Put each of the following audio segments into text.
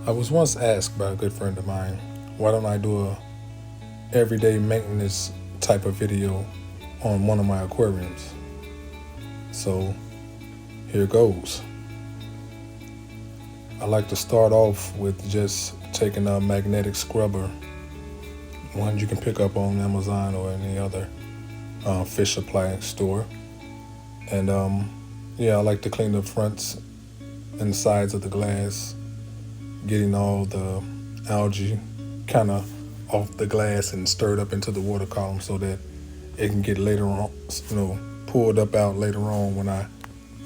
I was once asked by a good friend of mine, why don't I do a everyday maintenance type of video on one of my aquariums? So here goes. I like to start off with just taking a magnetic scrubber, one you can pick up on Amazon or any other fish supply store. And yeah, I like to clean the fronts and sides of the glass, getting all the algae kind of off the glass and stirred up into the water column so that it can get later on, pulled up out later on when I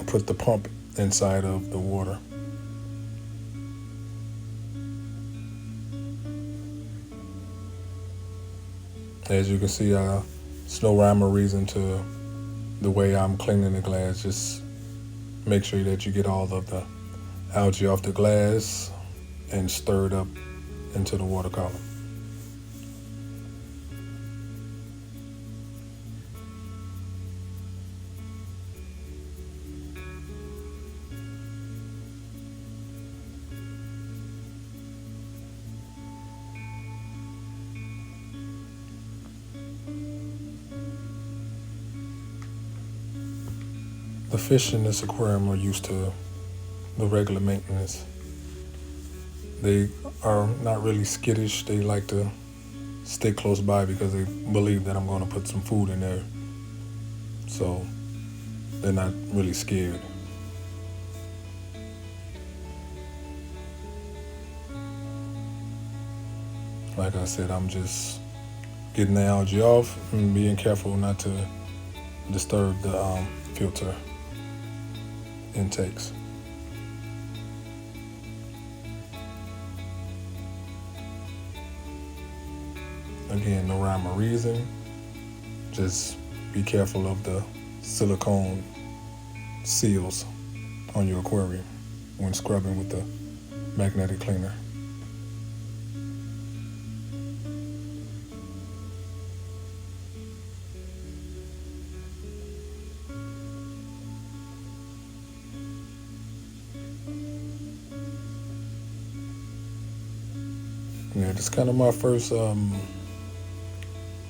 put the pump inside of the water. As you can see, there's no rhyme or reason to the way I'm cleaning the glass. Just make sure that you get all of the algae off the glass and stirred up into the water column. The fish in this aquarium are used to the regular maintenance. They are not really skittish. They like to stay close by because they believe that I'm going to put some food in there. So they're not really scared. Like I said, I'm just getting the algae off and being careful not to disturb the filter intakes. Again, no rhyme or reason. Just be careful of the silicone seals on your aquarium when scrubbing with the magnetic cleaner. Yeah, this is kind of my first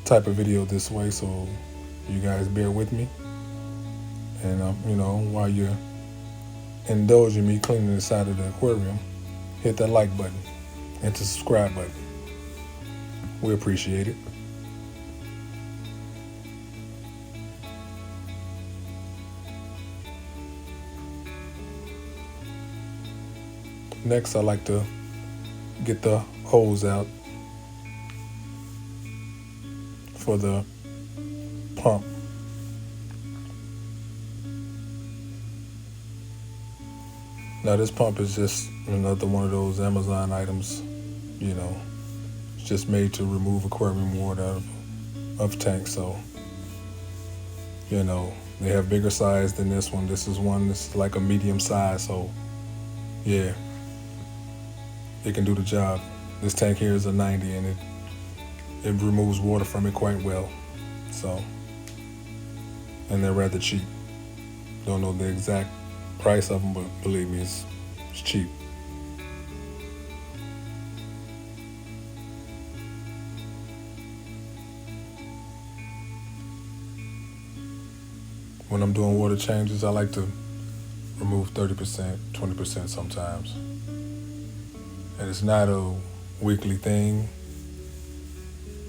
type of video this way, so you guys bear with me. And while you're indulging me cleaning the side of the aquarium, hit that like button and the subscribe button. We appreciate it. Next, I like to get the hose out for the pump. Now this pump is just another one of those Amazon items, it's just made to remove aquarium water out of tanks. So, they have bigger size than this one. This is like a medium size. So yeah, it can do the job. This tank here is a 90 and it removes water from it quite well. So, and they're rather cheap. Don't know the exact price of them, but believe me, it's cheap. When I'm doing water changes, I like to remove 30%, 20% sometimes. And it's not a weekly thing.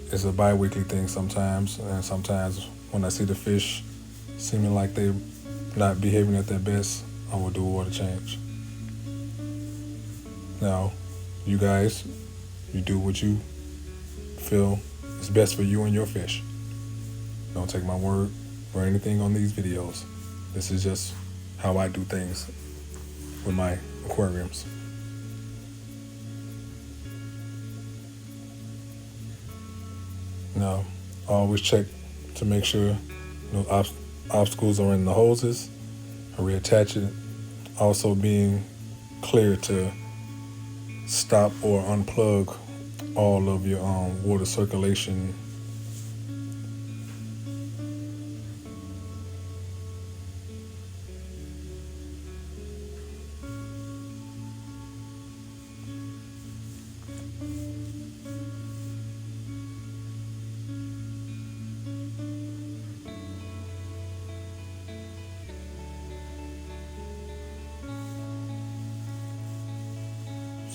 It's a bi-weekly thing sometimes. And sometimes when I see the fish seeming like they're not behaving at their best, I will do a water change. Now, you guys, you do what you feel is best for you and your fish. Don't take my word for anything on these videos. This is just how I do things with my aquariums. Now, I always check to make sure no obstacles are in the hoses. I reattach it. Also being clear to stop or unplug all of your water circulation.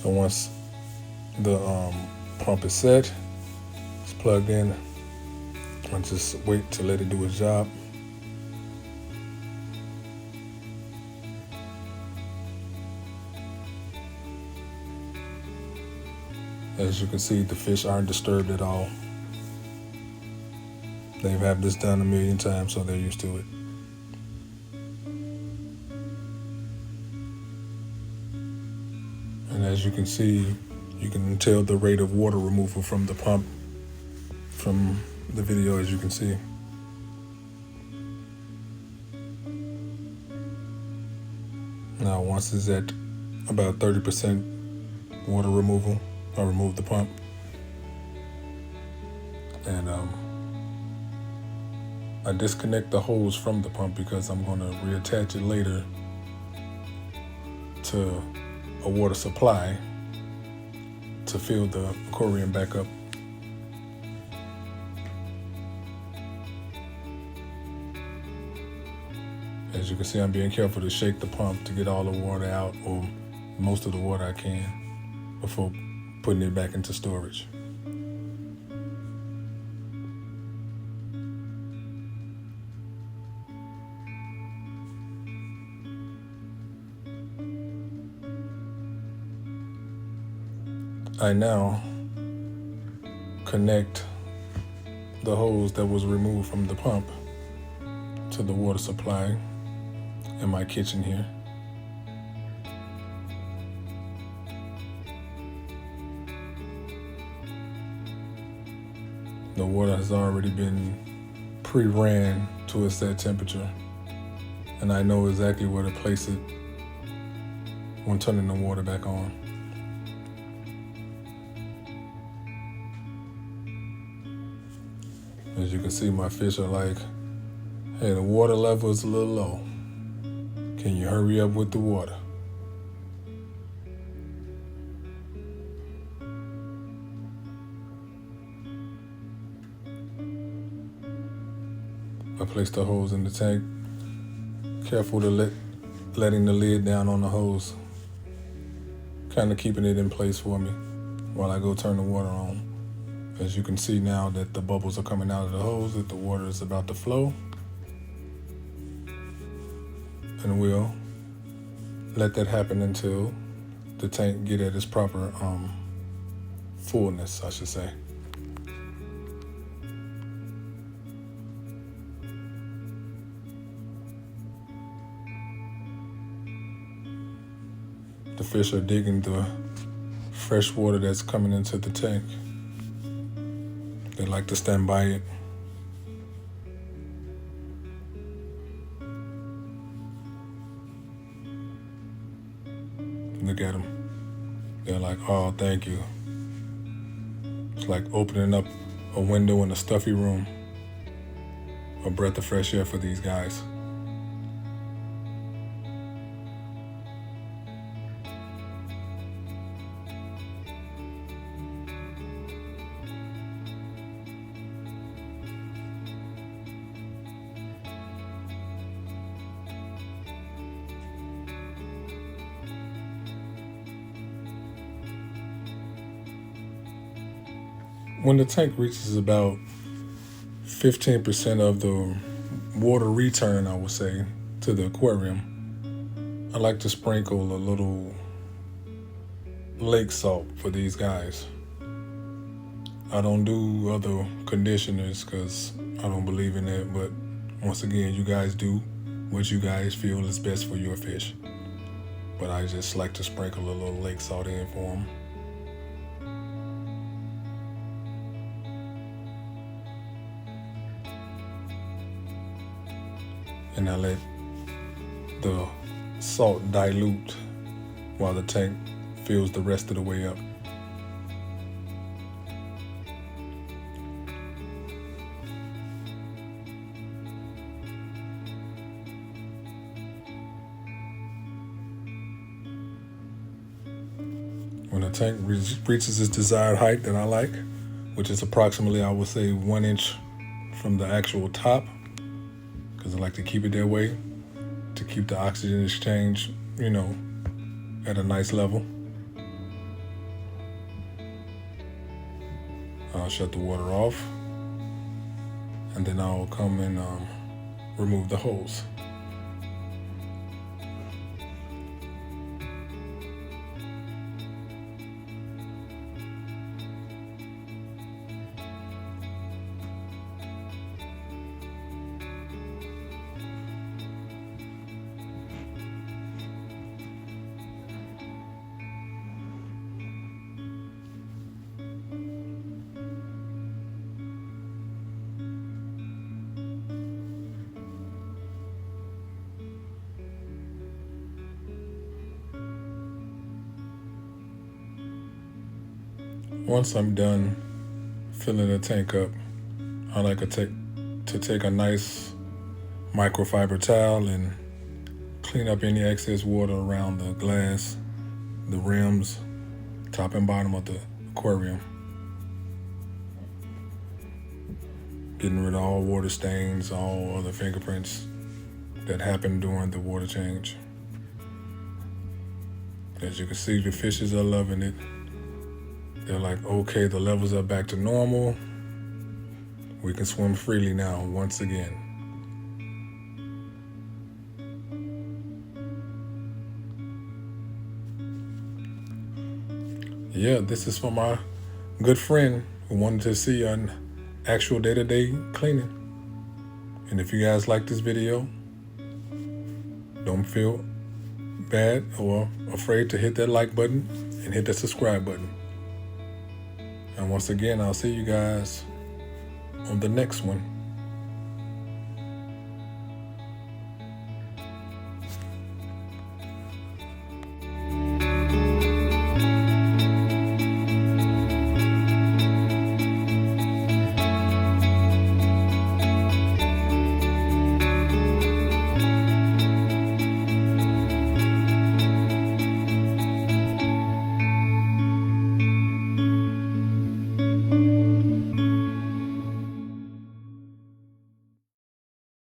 So once the pump is set, it's plugged in, I just wait to let it do its job. As you can see, the fish aren't disturbed at all. They've had this done a million times, so they're used to it. And as you can see, you can tell the rate of water removal from the pump from the video, as you can see. Now, once it's at about 30% water removal, I remove the pump. And I disconnect the hose from the pump because I'm going to reattach it later to a water supply to fill the aquarium back up. As you can see, I'm being careful to shake the pump to get all the water out, or most of the water I can, before putting it back into storage. I now connect the hose that was removed from the pump to the water supply in my kitchen here. The water has already been pre-ran to a set temperature, and I know exactly where to place it when turning the water back on. As you can see, my fish are like, hey, the water level is a little low. Can you hurry up with the water? I place the hose in the tank, careful to letting the lid down on the hose, kind of keeping it in place for me while I go turn the water on. As you can see now that the bubbles are coming out of the hose, that the water is about to flow. And we'll let that happen until the tank get at its proper fullness, I should say. The fish are digging the fresh water that's coming into the tank. They like to stand by it. Look at them. They're like, oh, thank you. It's like opening up a window in a stuffy room. A breath of fresh air for these guys. When the tank reaches about 15% of the water return, I would say, to the aquarium, I like to sprinkle a little lake salt for these guys. I don't do other conditioners because I don't believe in it, but once again, you guys do what you guys feel is best for your fish. But I just like to sprinkle a little lake salt in for them. And I let the salt dilute while the tank fills the rest of the way up. When the tank reaches its desired height that I like, which is approximately, I would say, 1 inch from the actual top, because I like to keep it that way, to keep the oxygen exchange, at a nice level. I'll shut the water off, and then I'll come and remove the hose. Once I'm done filling the tank up, I like to take a nice microfiber towel and clean up any excess water around the glass, the rims, top and bottom of the aquarium. Getting rid of all water stains, all other fingerprints that happen during the water change. As you can see, the fishes are loving it. They're like, okay, the levels are back to normal. We can swim freely now, once again. Yeah, this is for my good friend who wanted to see an actual day-to-day cleaning. And if you guys like this video, don't feel bad or afraid to hit that like button and hit that subscribe button. And once again, I'll see you guys on the next one.